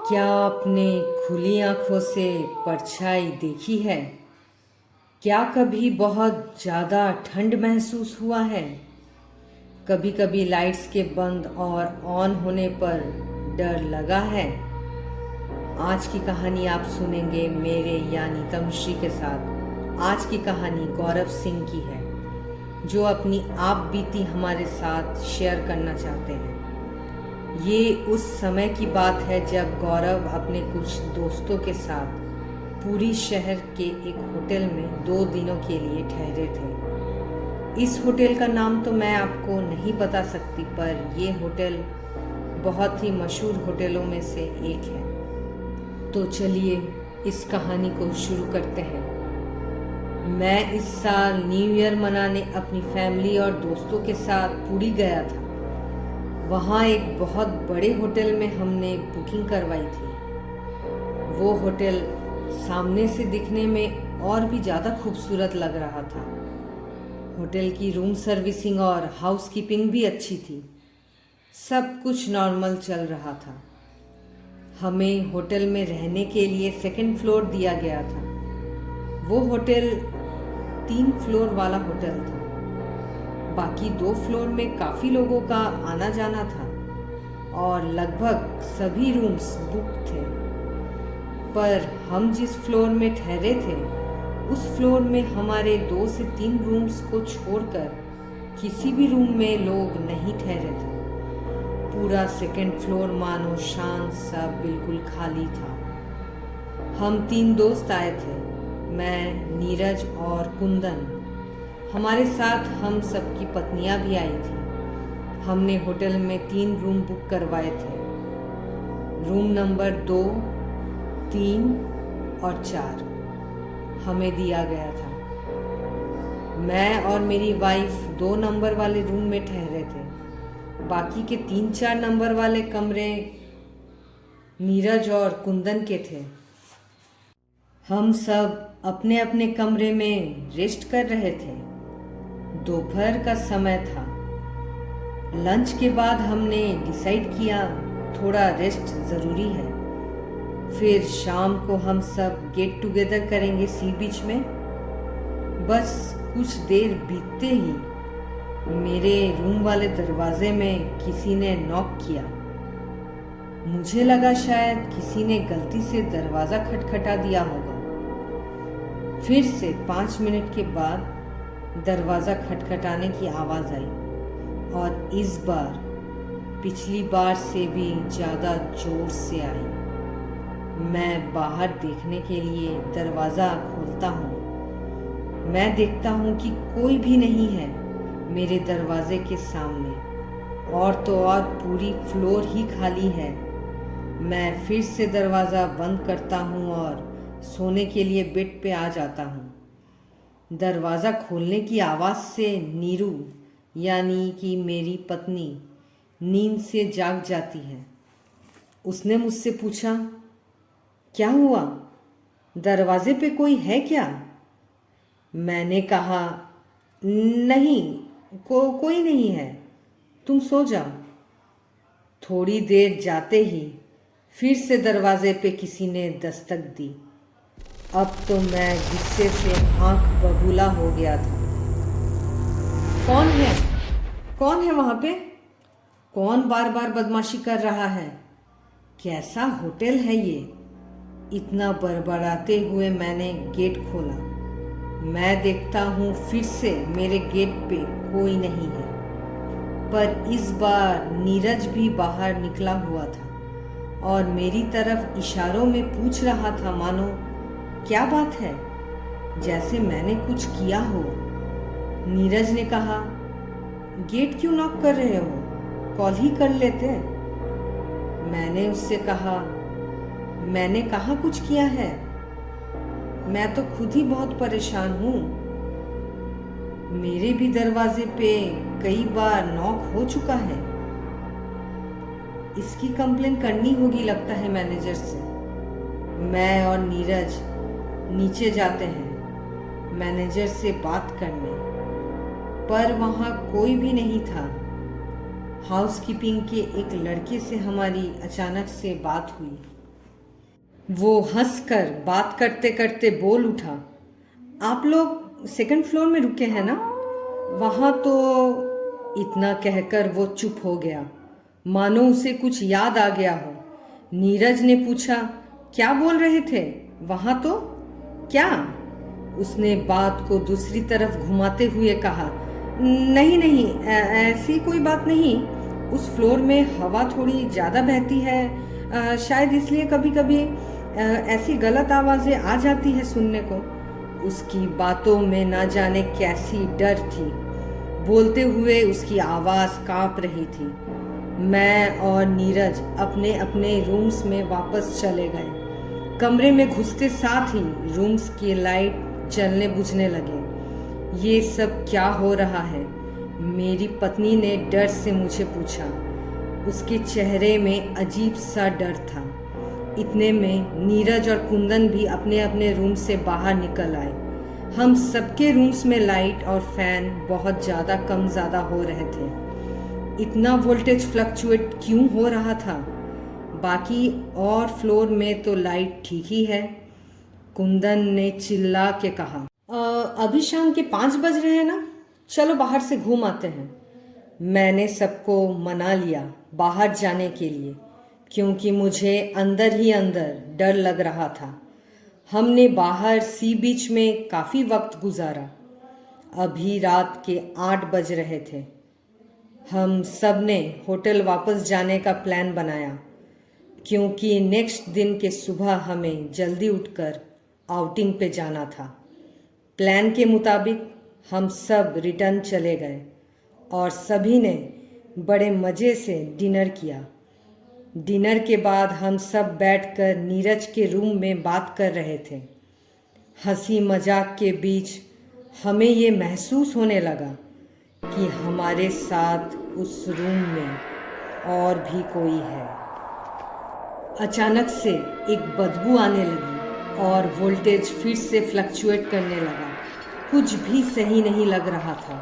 क्या आपने खुली आंखों से परछाई देखी है? क्या कभी बहुत ज़्यादा ठंड महसूस हुआ है? कभी कभी लाइट्स के बंद और ऑन होने पर डर लगा है? आज की कहानी आप सुनेंगे मेरे यानी तनुश्री के साथ। आज की कहानी गौरव सिंह की है, जो अपनी आप बीती हमारे साथ शेयर करना चाहते हैं। ये उस समय की बात है जब गौरव अपने कुछ दोस्तों के साथ पूरी शहर के एक होटल में 2 दिनों के लिए ठहरे थे। इस होटल का नाम तो मैं आपको नहीं बता सकती, पर ये होटल बहुत ही मशहूर होटलों में से एक है। तो चलिए इस कहानी को शुरू करते हैं। मैं इस साल न्यू ईयर मनाने अपनी फैमिली और दोस्तों के साथ पुरी गया था। वहाँ एक बहुत बड़े होटल में हमने बुकिंग करवाई थी। वो होटल सामने से दिखने में और भी ज़्यादा खूबसूरत लग रहा था। होटल की रूम सर्विसिंग और हाउसकीपिंग भी अच्छी थी। सब कुछ नॉर्मल चल रहा था। हमें होटल में रहने के लिए 2nd फ्लोर दिया गया था। वो होटल 3 फ्लोर वाला होटल था। बाकी 2 फ्लोर में काफ़ी लोगों का आना जाना था और लगभग सभी रूम्स बुक थे। पर हम जिस फ्लोर में ठहरे थे, उस फ्लोर में हमारे 2 से 3 रूम्स को छोड़कर किसी भी रूम में लोग नहीं ठहरे थे। पूरा 2nd फ्लोर मानो शांत सा बिल्कुल खाली था। हम 3 दोस्त आए थे, मैं, नीरज और कुंदन। हमारे साथ हम सबकी पत्नियां भी आई थी। हमने होटल में 3 रूम बुक करवाए थे। रूम नंबर 2, 3 और 4 हमें दिया गया था। मैं और मेरी वाइफ 2 नंबर वाले रूम में ठहरे थे। बाकी के 3-4 नंबर वाले कमरे नीरज और कुंदन के थे। हम सब अपने अपने कमरे में रेस्ट कर रहे थे। दोपहर का समय था। लंच के बाद हमने डिसाइड किया थोड़ा रेस्ट ज़रूरी है। फिर शाम को हम सब गेट टुगेदर करेंगे सी बीच में। बस कुछ देर बीतते ही मेरे रूम वाले दरवाजे में किसी ने नॉक किया। मुझे लगा शायद किसी ने गलती से दरवाज़ा खटखटा दिया होगा। फिर से 5 मिनट के बाद दरवाज़ा खटखटाने की आवाज़ आई और इस बार पिछली बार से भी ज़्यादा जोर से आई। मैं बाहर देखने के लिए दरवाज़ा खोलता हूँ। मैं देखता हूँ कि कोई भी नहीं है मेरे दरवाजे के सामने, और तो और पूरी फ्लोर ही खाली है। मैं फिर से दरवाज़ा बंद करता हूँ और सोने के लिए बेड पे आ जाता हूँ। दरवाज़ा खोलने की आवाज़ से नीरू यानी कि मेरी पत्नी नींद से जाग जाती है। उसने मुझसे पूछा, क्या हुआ? दरवाजे पे कोई है क्या? मैंने कहा, नहीं, कोई नहीं है, तुम सो जाओ। थोड़ी देर जाते ही फिर से दरवाजे पे किसी ने दस्तक दी। अब तो मैं गुस्से से आंख बबूला हो गया था। कौन है? कौन है वहाँ पे? कौन बार बार बदमाशी कर रहा है? कैसा होटल है ये? इतना बड़बड़ाते हुए मैंने गेट खोला। मैं देखता हूँ फिर से मेरे गेट पे कोई नहीं है, पर इस बार नीरज भी बाहर निकला हुआ था और मेरी तरफ इशारों में पूछ रहा था, मानो क्या बात है, जैसे मैंने कुछ किया हो। नीरज ने कहा, गेट क्यों नॉक कर रहे हो? कॉल ही कर लेते। मैंने उससे कहा, मैंने कहाँ कुछ किया है, मैं तो खुद ही बहुत परेशान हूँ। मेरे भी दरवाजे पे कई बार नॉक हो चुका है। इसकी कंप्लेन करनी होगी लगता है मैनेजर से। मैं और नीरज नीचे जाते हैं मैनेजर से बात करने, पर वहाँ कोई भी नहीं था। हाउसकीपिंग के एक लड़के से हमारी अचानक से बात हुई। वो हंसकर बात करते करते बोल उठा, आप लोग सेकंड फ्लोर में रुके हैं ना? वहाँ तो। इतना कहकर वो चुप हो गया, मानो उसे कुछ याद आ गया हो। नीरज ने पूछा, क्या बोल रहे थे? वहाँ तो क्या? उसने बात को दूसरी तरफ घुमाते हुए कहा, नहीं नहीं, ऐसी कोई बात नहीं। उस फ्लोर में हवा थोड़ी ज़्यादा बहती है, शायद इसलिए कभी कभी ऐसी गलत आवाज़ें आ जाती है सुनने को। उसकी बातों में ना जाने कैसी डर थी। बोलते हुए उसकी आवाज़ कांप रही थी। मैं और नीरज अपने अपने रूम्स में वापस चले गए। कमरे में घुसते साथ ही रूम्स की लाइट जलने बुझने लगे। ये सब क्या हो रहा है? मेरी पत्नी ने डर से मुझे पूछा। उसके चेहरे में अजीब सा डर था। इतने में नीरज और कुंदन भी अपने अपने रूम से बाहर निकल आए। हम सबके रूम्स में लाइट और फैन बहुत ज़्यादा कम ज़्यादा हो रहे थे। इतना वोल्टेज फ्लक्चुएट क्यों हो रहा था? बाकी और फ्लोर में तो लाइट ठीक ही है। कुंदन ने चिल्ला के कहा, अभी शाम के 5 बज रहे हैं ना, चलो बाहर से घूम आते हैं। मैंने सबको मना लिया बाहर जाने के लिए, क्योंकि मुझे अंदर ही अंदर डर लग रहा था। हमने बाहर सी बीच में काफ़ी वक्त गुजारा। अभी रात के 8 बज रहे थे। हम सब ने होटल वापस जाने का प्लान बनाया, क्योंकि नेक्स्ट दिन के सुबह हमें जल्दी उठकर आउटिंग पे जाना था। प्लान के मुताबिक हम सब रिटर्न चले गए और सभी ने बड़े मज़े से डिनर किया। डिनर के बाद हम सब बैठकर नीरज के रूम में बात कर रहे थे। हंसी मजाक के बीच हमें ये महसूस होने लगा कि हमारे साथ उस रूम में और भी कोई है। अचानक से एक बदबू आने लगी और वोल्टेज फिर से फ्लक्चुएट करने लगा। कुछ भी सही नहीं लग रहा था।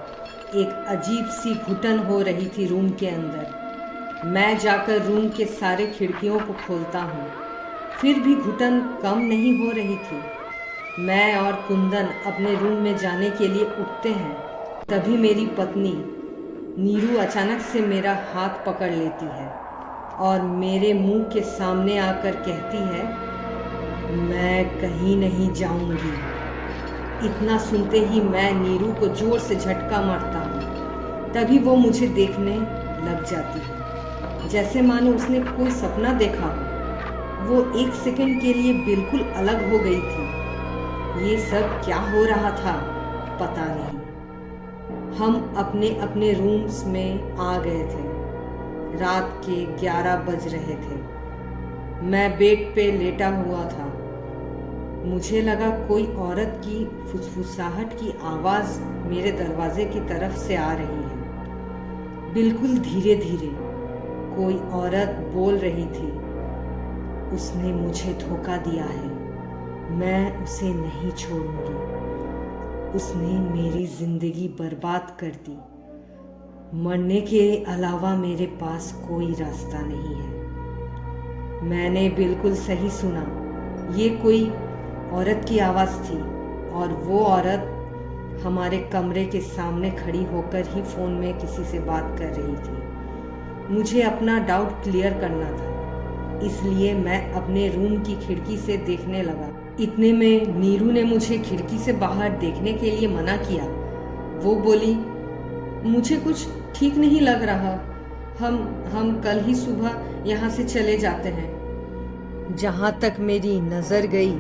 एक अजीब सी घुटन हो रही थी रूम के अंदर। मैं जाकर रूम के सारे खिड़कियों को खोलता हूँ, फिर भी घुटन कम नहीं हो रही थी। मैं और कुंदन अपने रूम में जाने के लिए उठते हैं, तभी मेरी पत्नी नीरू अचानक से मेरा हाथ पकड़ लेती है और मेरे मुंह के सामने आकर कहती है, मैं कहीं नहीं जाऊंगी। इतना सुनते ही मैं नीरू को जोर से झटका मारता हूँ। तभी वो मुझे देखने लग जाती है, जैसे मानो उसने कोई सपना देखा हो। वो 1 सेकंड के लिए बिल्कुल अलग हो गई थी। ये सब क्या हो रहा था पता नहीं। हम अपने अपने रूम्स में आ गए थे। रात के 11 बज रहे थे। मैं बेड पे लेटा हुआ था। मुझे लगा कोई औरत की फुसफुसाहट की आवाज़ मेरे दरवाजे की तरफ से आ रही है। बिल्कुल धीरे धीरे कोई औरत बोल रही थी, उसने मुझे धोखा दिया है, मैं उसे नहीं छोड़ूंगी। उसने मेरी जिंदगी बर्बाद कर दी। मरने के अलावा मेरे पास कोई रास्ता नहीं है। मैंने बिल्कुल सही सुना। ये कोई औरत की आवाज़ थी और वो औरत हमारे कमरे के सामने खड़ी होकर ही फ़ोन में किसी से बात कर रही थी। मुझे अपना डाउट क्लियर करना था, इसलिए मैं अपने रूम की खिड़की से देखने लगा। इतने में नीरू ने मुझे खिड़की से बाहर देखने के लिए मना किया। वो बोली, मुझे कुछ ठीक नहीं लग रहा, हम कल ही सुबह यहाँ से चले जाते हैं। जहाँ तक मेरी नज़र गई,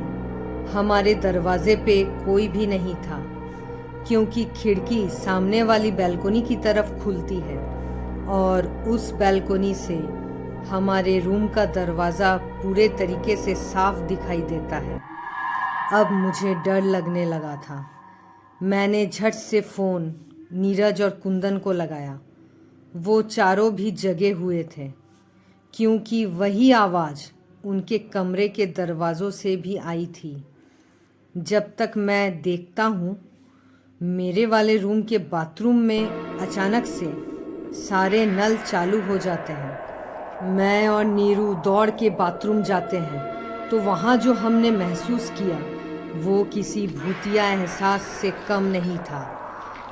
हमारे दरवाजे पे कोई भी नहीं था, क्योंकि खिड़की सामने वाली बैल्कोनी की तरफ खुलती है और उस बैल्कोनी से हमारे रूम का दरवाज़ा पूरे तरीके से साफ दिखाई देता है। अब मुझे डर लगने लगा था। मैंने झट से फ़ोन नीरज और कुंदन को लगाया। वो चारों भी जगे हुए थे, क्योंकि वही आवाज़ उनके कमरे के दरवाज़ों से भी आई थी। जब तक मैं देखता हूँ, मेरे वाले रूम के बाथरूम में अचानक से सारे नल चालू हो जाते हैं। मैं और नीरू दौड़ के बाथरूम जाते हैं तो वहाँ जो हमने महसूस किया वो किसी भूतिया एहसास से कम नहीं था।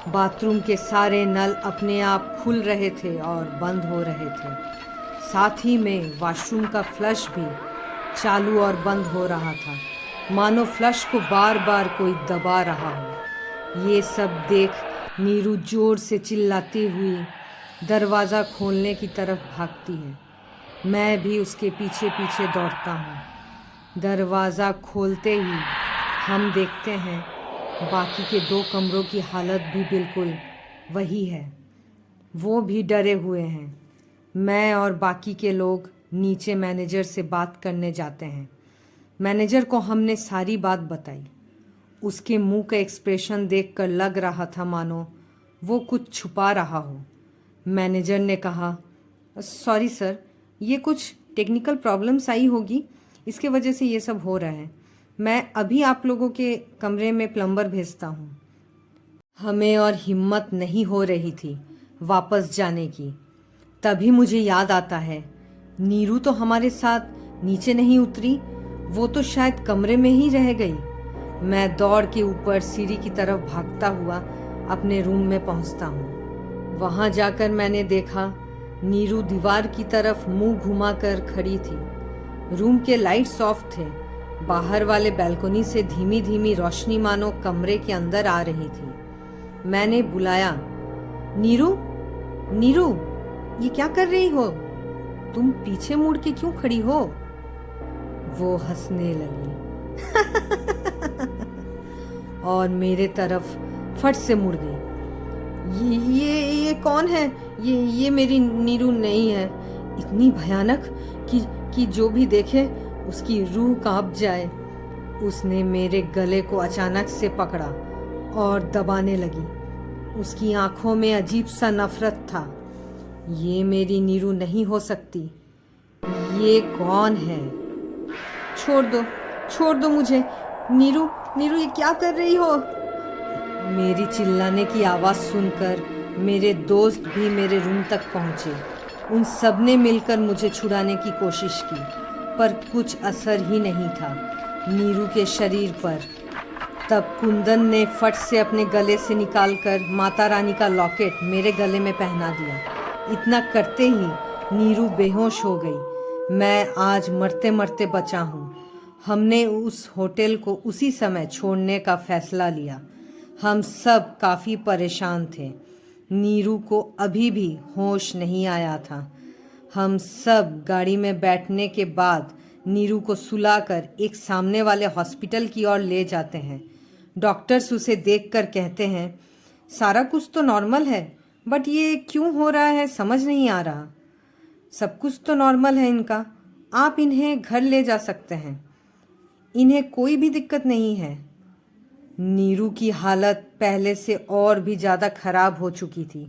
बाथरूम के सारे नल अपने आप खुल रहे थे और बंद हो रहे थे। साथ ही में वॉशरूम का फ्लश भी चालू और बंद हो रहा था, मानो फ्लश को बार बार कोई दबा रहा हो। ये सब देख नीरू जोर से चिल्लाती हुई दरवाज़ा खोलने की तरफ भागती है। मैं भी उसके पीछे पीछे दौड़ता हूँ। दरवाज़ा खोलते ही हम देखते हैं बाकी के 2 कमरों की हालत भी बिल्कुल वही है। वो भी डरे हुए हैं। मैं और बाकी के लोग नीचे मैनेजर से बात करने जाते हैं। मैनेजर को हमने सारी बात बताई। उसके मुंह का एक्सप्रेशन देखकर लग रहा था मानो वो कुछ छुपा रहा हो। मैनेजर ने कहा, सॉरी सर, ये कुछ टेक्निकल प्रॉब्लम्स आई होगी, इसके वजह से ये सब हो रहा है। मैं अभी आप लोगों के कमरे में प्लम्बर भेजता हूँ। हमें और हिम्मत नहीं हो रही थी वापस जाने की। तभी मुझे याद आता है, नीरू तो हमारे साथ नीचे नहीं उतरी, वो तो शायद कमरे में ही रह गई। मैं दौड़ के ऊपर सीढ़ी की तरफ भागता हुआ अपने रूम में पहुंचता हूँ। वहाँ जाकर मैंने देखा नीरू दीवार की तरफ मुंह घुमाकर खड़ी थी। रूम के लाइट्स ऑफ थे। बाहर वाले बैल्कनी से धीमी धीमी रोशनी मानो कमरे के अंदर आ रही थी। मैंने बुलाया, नीरू, नीरू, ये क्या कर रही हो? तुम पीछे मुड़ के क्यों खड़ी हो? वो हंसने लगी और मेरे तरफ फट से मुड़ गई। ये कौन है? ये मेरी नीरू नहीं है। इतनी भयानक कि जो भी देखे उसकी रूह कांप जाए। उसने मेरे गले को अचानक से पकड़ा और दबाने लगी। उसकी आंखों में अजीब सा नफरत था। ये मेरी नीरू नहीं हो सकती। ये कौन है? छोड़ दो मुझे। नीरू, नीरू, ये क्या कर रही हो? मेरी चिल्लाने की आवाज़ सुनकर मेरे दोस्त भी मेरे रूम तक पहुँचे। उन सब ने मिलकर मुझे छुड़ाने की कोशिश की, पर कुछ असर ही नहीं था नीरू के शरीर पर। तब कुंदन ने फट से अपने गले से निकालकर माता रानी का लॉकेट मेरे गले में पहना दिया। इतना करते ही नीरू बेहोश हो गई। मैं आज मरते मरते बचा हूँ। हमने उस होटल को उसी समय छोड़ने का फैसला लिया। हम सब काफ़ी परेशान थे। नीरू को अभी भी होश नहीं आया था। हम सब गाड़ी में बैठने के बाद नीरू को सुलाकर एक सामने वाले हॉस्पिटल की ओर ले जाते हैं। डॉक्टर्स उसे देखकर कहते हैं, सारा कुछ तो नॉर्मल है, बट ये क्यों हो रहा है समझ नहीं आ रहा। सब कुछ तो नॉर्मल है इनका, आप इन्हें घर ले जा सकते हैं, इन्हें कोई भी दिक्कत नहीं है। नीरू की हालत पहले से और भी ज़्यादा खराब हो चुकी थी,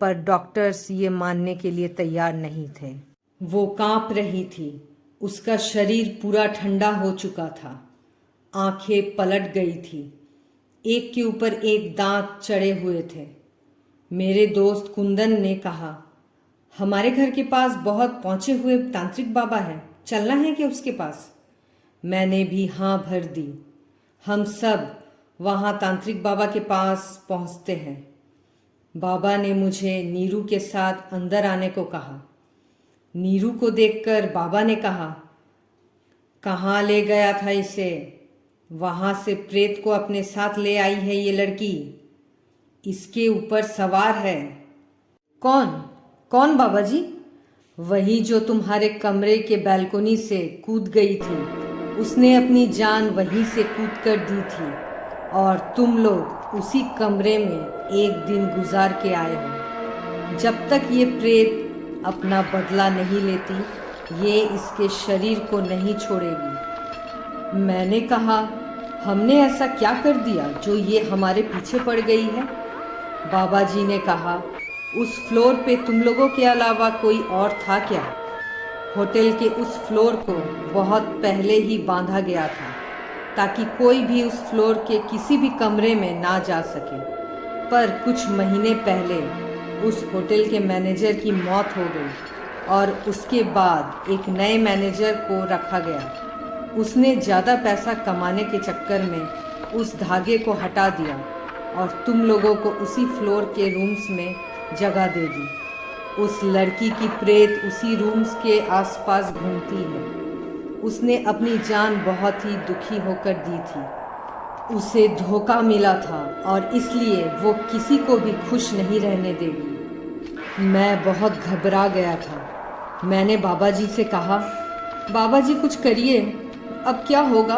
पर डॉक्टर्स ये मानने के लिए तैयार नहीं थे। वो कांप रही थी। उसका शरीर पूरा ठंडा हो चुका था। आंखें पलट गई थी। एक के ऊपर एक दांत चढ़े हुए थे। मेरे दोस्त कुंदन ने कहा, हमारे घर के पास बहुत पहुँचे हुए तांत्रिक बाबा है, चलना है क्या उसके पास? मैंने भी हाँ भर दी। हम सब वहाँ तांत्रिक बाबा के पास पहुँचते हैं। बाबा ने मुझे नीरू के साथ अंदर आने को कहा। नीरू को देखकर बाबा ने कहा, कहाँ ले गया था इसे? वहाँ से प्रेत को अपने साथ ले आई है ये लड़की, इसके ऊपर सवार है। कौन बाबा जी? वही जो तुम्हारे कमरे के बैल्कनी से कूद गई थी। उसने अपनी जान वहीं से कूद कर दी थी और तुम लोग उसी कमरे में एक दिन गुजार के आए हो। जब तक ये प्रेत अपना बदला नहीं लेती, ये इसके शरीर को नहीं छोड़ेगी। मैंने कहा, हमने ऐसा क्या कर दिया जो ये हमारे पीछे पड़ गई है? बाबा जी ने कहा, उस फ्लोर पे तुम लोगों के अलावा कोई और था क्या? होटल के उस फ्लोर को बहुत पहले ही बांधा गया था ताकि कोई भी उस फ्लोर के किसी भी कमरे में ना जा सके। पर कुछ महीने पहले उस होटल के मैनेजर की मौत हो गई और उसके बाद एक नए मैनेजर को रखा गया। उसने ज़्यादा पैसा कमाने के चक्कर में उस धागे को हटा दिया और तुम लोगों को उसी फ्लोर के रूम्स में जगह दे दी। उस लड़की की प्रेत उसी रूम्स के आसपास घूमती है। उसने अपनी जान बहुत ही दुखी होकर दी थी। उसे धोखा मिला था और इसलिए वो किसी को भी खुश नहीं रहने देगी। मैं बहुत घबरा गया था। मैंने बाबा जी से कहा, बाबा जी कुछ करिए, अब क्या होगा?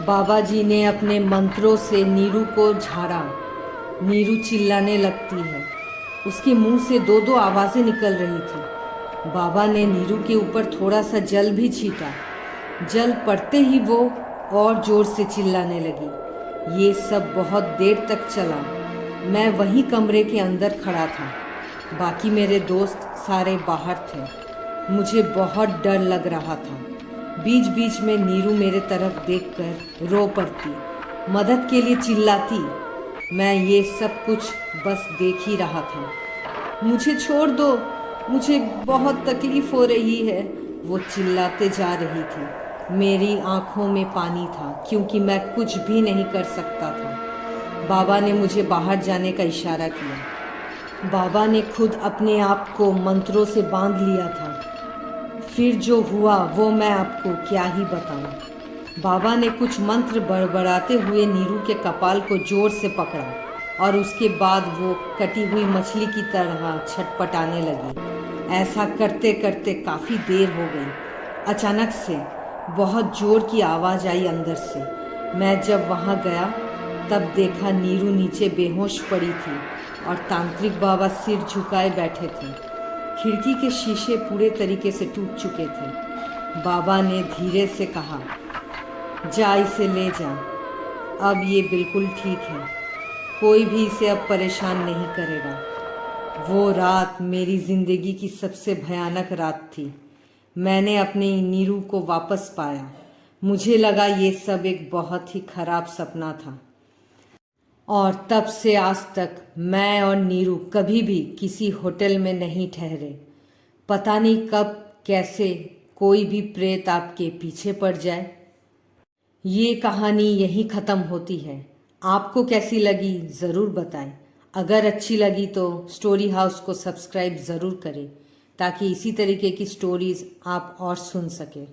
बाबा जी ने अपने मंत्रों से नीरू को झाड़ा। नीरू चिल्लाने लगती है। उसके मुंह से दो दो आवाज़ें निकल रही थी। बाबा ने नीरू के ऊपर थोड़ा सा जल भी छीटा। जल पड़ते ही वो और ज़ोर से चिल्लाने लगी। ये सब बहुत देर तक चला। मैं वहीं कमरे के अंदर खड़ा था। बाकी मेरे दोस्त सारे बाहर थे। मुझे बहुत डर लग रहा था। बीच बीच में नीरू मेरे तरफ देखकर रो पड़ती, मदद के लिए चिल्लाती। मैं ये सब कुछ बस देख ही रहा था। मुझे छोड़ दो, मुझे बहुत तकलीफ़ हो रही है, वो चिल्लाते जा रही थी। मेरी आंखों में पानी था क्योंकि मैं कुछ भी नहीं कर सकता था। बाबा ने मुझे बाहर जाने का इशारा किया। बाबा ने खुद अपने आप को मंत्रों से बांध लिया था। फिर जो हुआ वो मैं आपको क्या ही बताऊं। बाबा ने कुछ मंत्र बड़बड़ाते हुए नीरू के कपाल को जोर से पकड़ा और उसके बाद वो कटी हुई मछली की तरह छटपटाने लगी। ऐसा करते करते काफ़ी देर हो गई। अचानक से बहुत ज़ोर की आवाज़ आई अंदर से। मैं जब वहाँ गया तब देखा नीरू नीचे बेहोश पड़ी थी और तांत्रिक बाबा सिर झुकाए बैठे थे। खिड़की के शीशे पूरे तरीके से टूट चुके थे। बाबा ने धीरे से कहा, जा इसे ले जा, अब ये बिल्कुल ठीक है, कोई भी इसे अब परेशान नहीं करेगा। वो रात मेरी ज़िंदगी की सबसे भयानक रात थी। मैंने अपने नीरू को वापस पाया। मुझे लगा ये सब एक बहुत ही खराब सपना था। और तब से आज तक मैं और नीरू कभी भी किसी होटल में नहीं ठहरे। पता नहीं कब कैसे कोई भी प्रेत आपके पीछे पड़ जाए। ये कहानी यहीं ख़त्म होती है। आपको कैसी लगी ज़रूर बताएं। अगर अच्छी लगी तो स्टोरी हाउस को सब्सक्राइब ज़रूर करें ताकि इसी तरीके की स्टोरीज़ आप और सुन सकें।